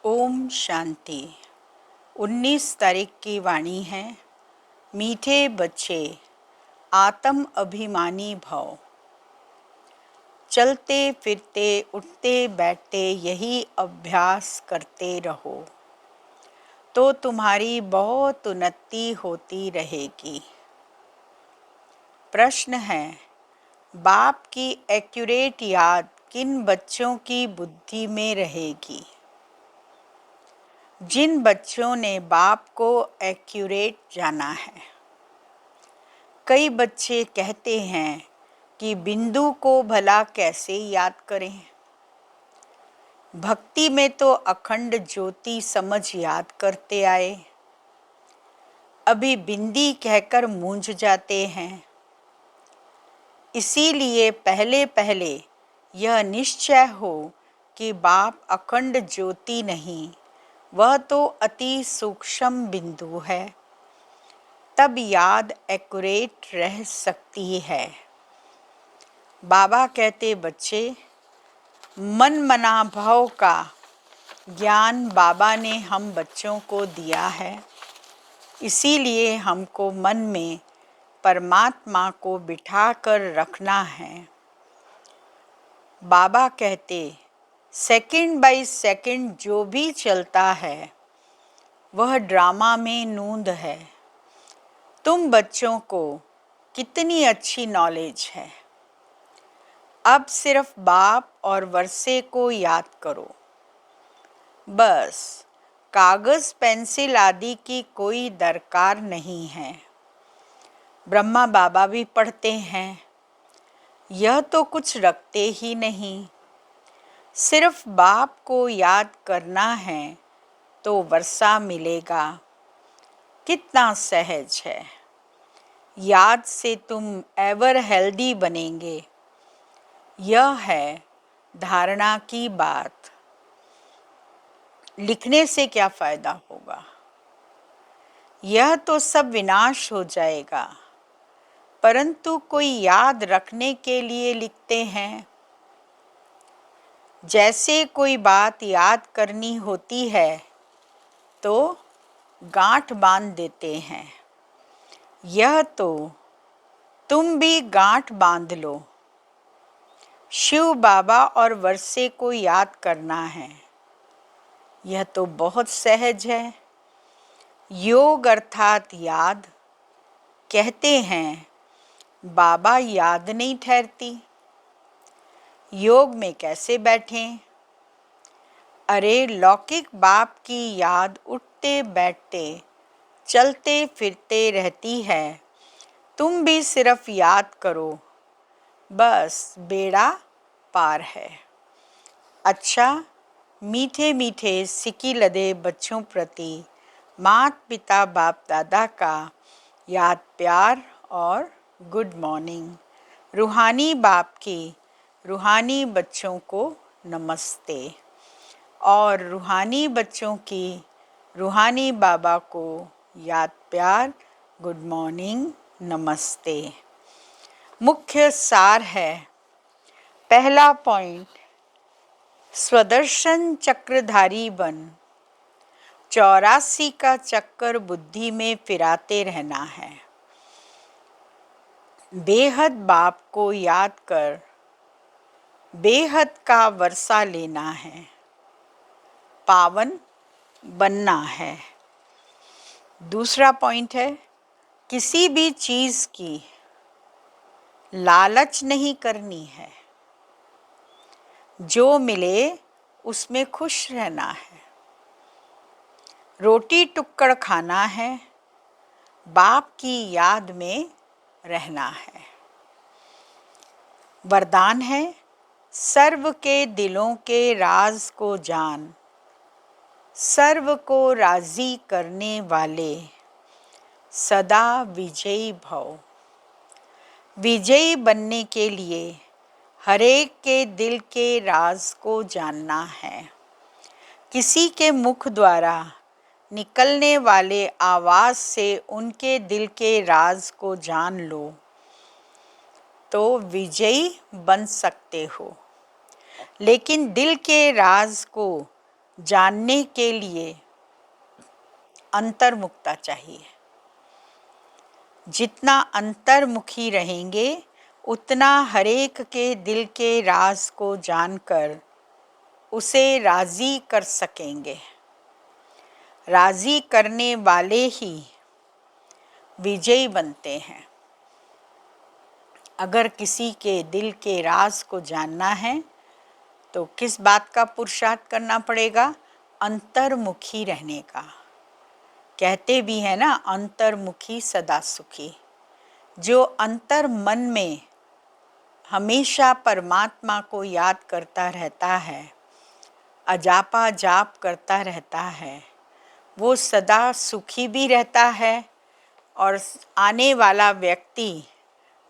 ओम शांति। 19 तारीख की वाणी है। मीठे बच्चे, आत्म अभिमानी भव। चलते फिरते उठते बैठते यही अभ्यास करते रहो तो तुम्हारी बहुत उन्नति होती रहेगी। प्रश्न है, बाप की एक्यूरेट याद किन बच्चों की बुद्धि में रहेगी? जिन बच्चों ने बाप को एक्यूरेट जाना है। कई बच्चे कहते हैं कि बिंदु को भला कैसे याद करें। भक्ति में तो अखंड ज्योति समझ याद करते आए, अभी बिंदी कहकर मूंझ जाते हैं। इसीलिए पहले पहले यह निश्चय हो कि बाप अखंड ज्योति नहीं, वह तो अति सूक्ष्म बिंदु है, तब याद एक्यूरेट रह सकती है। बाबा कहते, बच्चे, मन मना भाव का ज्ञान बाबा ने हम बच्चों को दिया है, इसीलिए हमको मन में परमात्मा को बिठा कर रखना है। बाबा कहते, सेकंड बाय सेकंड जो भी चलता है वह ड्रामा में नूंद है। तुम बच्चों को कितनी अच्छी नॉलेज है। अब सिर्फ बाप और वर्षे को याद करो, बस। कागज पेंसिल आदि की कोई दरकार नहीं है। ब्रह्मा बाबा भी पढ़ते हैं, यह तो कुछ रखते ही नहीं। सिर्फ बाप को याद करना है तो वर्षा मिलेगा। कितना सहज है। याद से तुम एवर हेल्दी बनेंगे। यह है धारणा की बात। लिखने से क्या फायदा होगा? यह तो सब विनाश हो जाएगा, परंतु कोई याद रखने के लिए लिखते हैं। जैसे कोई बात याद करनी होती है तो गांठ बांध देते हैं। यह तो तुम भी गांठ बांध लो। शिव बाबा और वर्षे को याद करना है, यह तो बहुत सहज है। योग अर्थात याद। कहते हैं बाबा याद नहीं ठहरती, योग में कैसे बैठें? अरे लौकिक बाप की याद उठते बैठते चलते फिरते रहती है। तुम भी सिर्फ याद करो, बस बेड़ा पार है। अच्छा, मीठे मीठे सिकी लदे बच्चों प्रति माता पिता बाप दादा का याद प्यार और गुड मॉर्निंग। रूहानी बाप की रूहानी बच्चों को नमस्ते और रूहानी बच्चों की रूहानी बाबा को याद प्यार गुड मॉर्निंग नमस्ते। मुख्य सार है। पहला पॉइंट, स्वदर्शन चक्रधारी बन। 84 का चक्कर बुद्धि में फिराते रहना है। बेहद बाप को याद कर बेहद का वर्षा लेना है। पावन बनना है। दूसरा पॉइंट है, किसी भी चीज़ की लालच नहीं करनी है। जो मिले उसमें खुश रहना है। रोटी टुक्कड़ खाना है, बाप की याद में रहना है। वरदान है, सर्व के दिलों के राज को जान, सर्व को राजी करने वाले सदा विजयी भव। विजयी बनने के लिए हरेक के दिल के राज को जानना है। किसी के मुख द्वारा निकलने वाले आवाज़ से उनके दिल के राज को जान लो तो विजयी बन सकते हो। लेकिन दिल के राज को जानने के लिए अंतर्मुखता चाहिए। जितना अंतर्मुखी रहेंगे उतना हरेक के दिल के राज को जानकर उसे राज़ी कर सकेंगे। राज़ी करने वाले ही विजयी बनते हैं। अगर किसी के दिल के राज को जानना है तो किस बात का पुरुषार्थ करना पड़ेगा? अंतर्मुखी रहने का। कहते भी हैं ना, अंतर्मुखी सदा सुखी। जो अंतर मन में हमेशा परमात्मा को याद करता रहता है, अजापा जाप करता रहता है, वो सदा सुखी भी रहता है और आने वाला व्यक्ति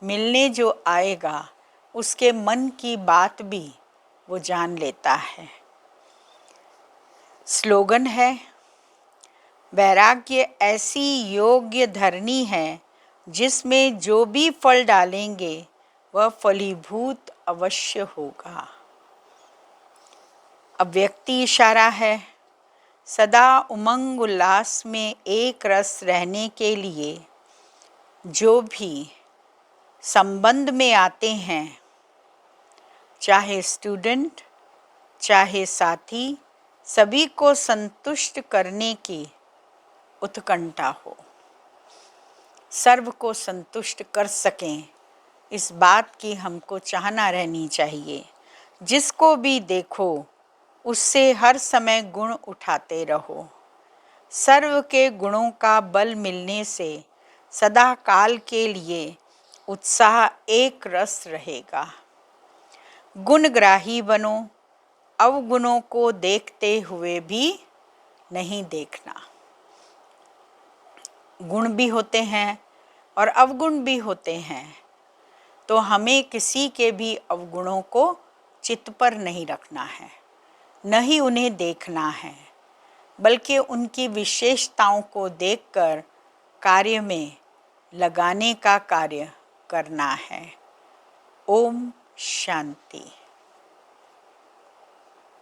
मिलने जो आएगा उसके मन की बात भी वो जान लेता है। स्लोगन है, वैराग्य ऐसी योग्य धरनी है जिसमें जो भी फल डालेंगे वह फलीभूत अवश्य होगा। अव्यक्ति इशारा है, सदा उमंग उल्लास में एक रस रहने के लिए जो भी संबंध में आते हैं, चाहे स्टूडेंट चाहे साथी, सभी को संतुष्ट करने की उत्कंठा हो। सर्व को संतुष्ट कर सकें, इस बात की हमको चाहना रहनी चाहिए। जिसको भी देखो उससे हर समय गुण उठाते रहो। सर्व के गुणों का बल मिलने से सदा काल के लिए उत्साह एक रस रहेगा। गुणग्राही बनो, अवगुणों को देखते हुए भी नहीं देखना। गुण भी होते हैं और अवगुण भी होते हैं, तो हमें किसी के भी अवगुणों को चित्त पर नहीं रखना है, न ही उन्हें देखना है, बल्कि उनकी विशेषताओं को देखकर कार्य में लगाने का कार्य करना है। ओम शांति।